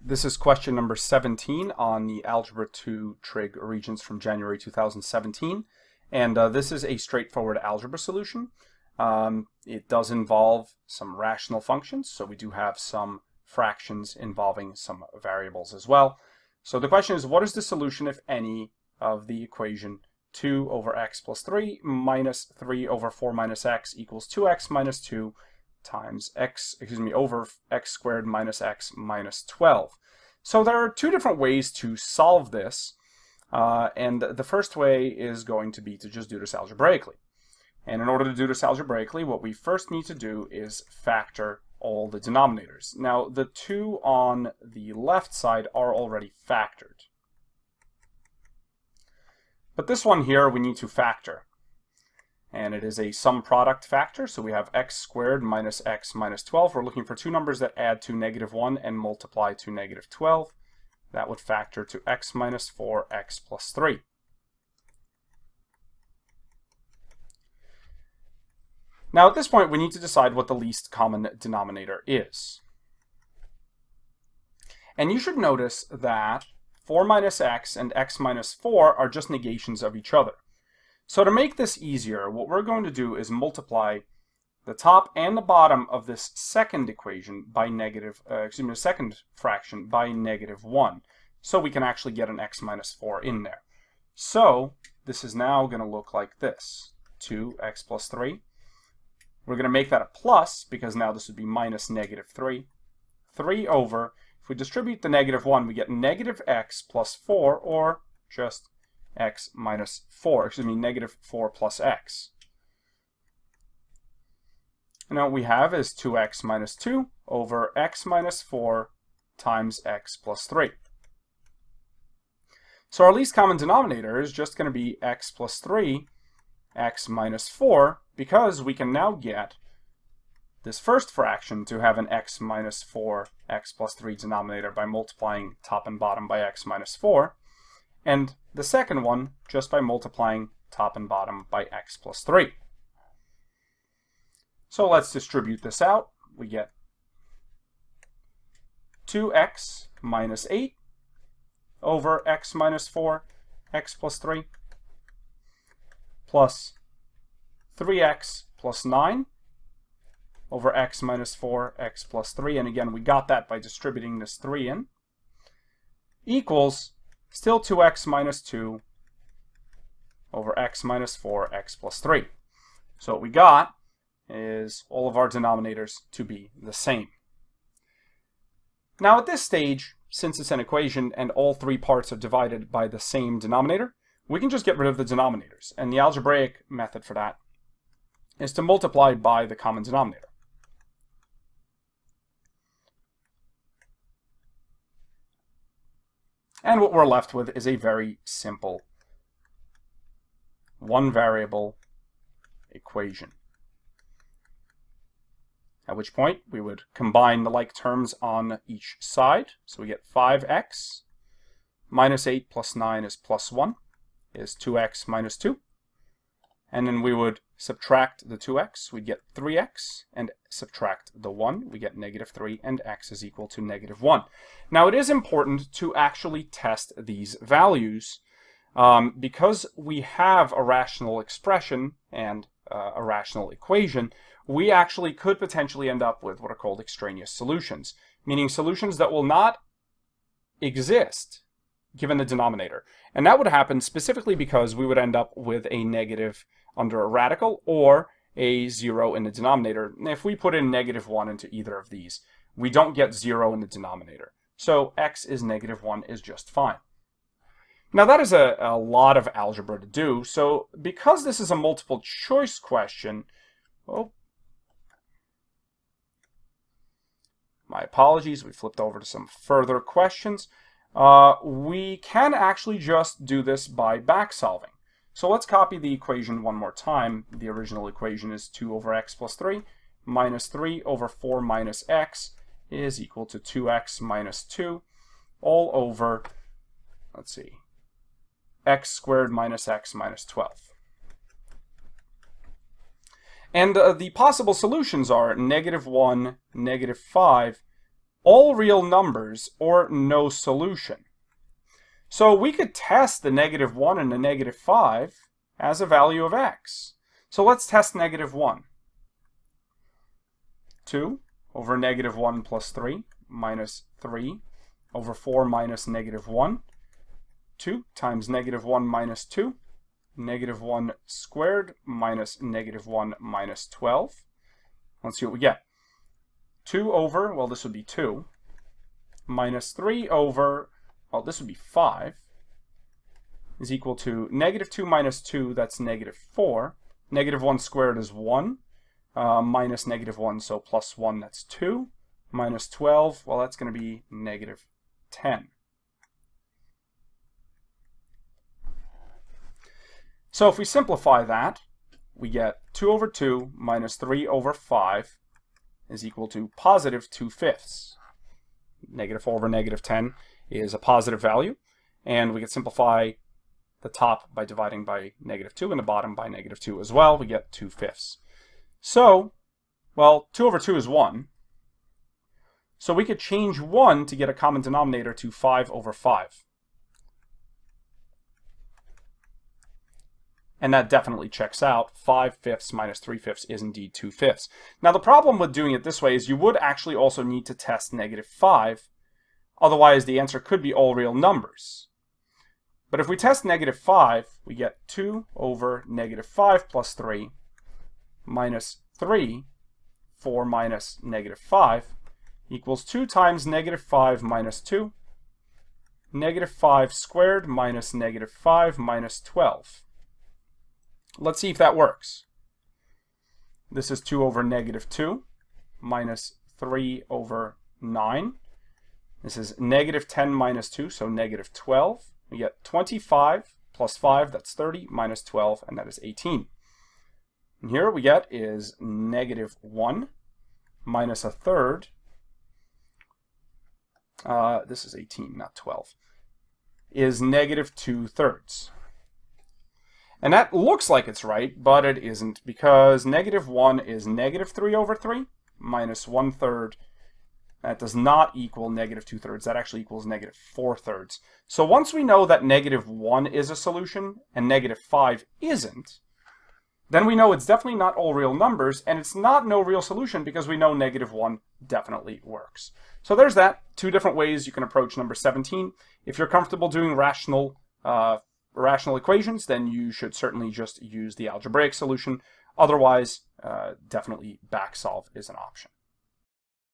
This is question number 17 on the Algebra 2 trig Regents from January 2017. And this is a straightforward algebra solution. It does involve some rational functions, so we do have some fractions involving some variables as well. So the question is, what is the solution, if any, of the equation 2 over x plus 3 minus 3 over 4 minus x equals 2x minus 2 times over x squared minus x minus 12. So there are two different ways to solve this, and the first way is going to be to just do this algebraically. And in order to do this algebraically, what we first need to do is factor all the denominators. Now, the 2 on the left side are already factored. But this one here we need to factor. And it is a sum product factor, so we have x squared minus x minus 12. We're looking for two numbers that add to -1 and multiply to -12. That would factor to x minus 4, x plus 3. Now at this point we need to decide what the least common denominator is. And you should notice that 4 minus x and x minus 4 are just negations of each other. So to make this easier, what we're going to do is multiply the top and the bottom of this second equation by second fraction by -1. So we can actually get an x minus 4 in there. So this is now going to look like this. 2x plus 3. We're going to make that a plus because now this would be minus -3. 3 over, if we distribute the -1, we get negative x plus 4, or just x minus 4, -4 plus x. And what we have is 2x minus 2 over x minus 4 times x plus 3. So our least common denominator is just going to be x plus 3, x minus 4, because we can now get this first fraction to have an x minus 4, x plus 3 denominator by multiplying top and bottom by x minus 4. And the second one just by multiplying top and bottom by x plus 3. So let's distribute this out. We get 2x minus 8 over x minus 4, x plus 3, plus 3x plus 9 over x minus 4, x plus 3. And again, we got that by distributing this 3 in, equals still 2x minus 2 over x minus 4, x plus 3. So what we got is all of our denominators to be the same. Now at this stage, since it's an equation and all three parts are divided by the same denominator, we can just get rid of the denominators. And the algebraic method for that is to multiply by the common denominator. And what we're left with is a very simple one variable equation. At which point we would combine the like terms on each side. So we get 5x minus 8 plus 9 is plus 1 is 2x minus 2. And then we would subtract the 2x, we'd get 3x, and subtract the 1, we get -3, and x is equal to -1. Now it is important to actually test these values because we have a rational expression and a rational equation. We actually could potentially end up with what are called extraneous solutions, meaning solutions that will not exist given the denominator. And that would happen specifically because we would end up with a negative under a radical or a 0 in the denominator. And if we put in -1 into either of these, we don't get 0 in the denominator. So x is -1 is just fine. Now that is a lot of algebra to do. So because this is a multiple choice question, oh, my apologies, we flipped over to some further questions. We can actually just do this by back solving. So let's copy the equation one more time. The original equation is 2 over x plus 3 minus 3 over 4 minus x is equal to 2x minus 2 all over, let's see, x squared minus x minus 12. And the possible solutions are -1, -5, all real numbers or no solution. So we could test the -1 and the -5 as a value of x. So let's test -1. 2 over -1 plus 3 minus 3 over 4 minus -1. 2 times -1 minus 2. -1 squared minus -1 minus 12. Let's see what we get. 2 over, well, this would be 2, minus 3 over, well, this would be 5, is equal to -2 minus 2, that's -4. -1 squared is 1, minus -1, so plus 1, that's 2, minus 12, well, that's going to be -10. So if we simplify that, we get 2 over 2 minus 3 over 5 is equal to positive 2/5. -4 over -10 is a positive value, and we can simplify the top by dividing by -2 and the bottom by -2 as well. We get 2/5. So, well, 2 over 2 is 1. So we could change 1 to get a common denominator to 5 over 5. And that definitely checks out. 5/5 minus 3/5 is indeed 2/5. Now the problem with doing it this way is you would actually also need to test -5. Otherwise the answer could be all real numbers. But if we test -5, we get 2 over -5 plus 3 minus 3, 4 minus -5 equals 2 times -5 minus 2, -5 squared minus -5 minus 12. Let's see if that works. This is 2 over -2 minus 3 over 9. This is -10 minus 2, so -12. We get 25 plus 5, that's 30, minus 12, and that is 18. And here what we get is -1 minus a third. This is 18, not 12. Is -2/3. And that looks like it's right, but it isn't, because -1 is -3 over 3 minus 1/3. That does not equal -2/3. That actually equals -4/3. So once we know that -1 is a solution and -5 isn't, then we know it's definitely not all real numbers, and it's not no real solution because we know -1 definitely works. So there's that. 2 different ways you can approach number 17. If you're comfortable doing rational equations, then you should certainly just use the algebraic solution. Otherwise, definitely back solve is an option.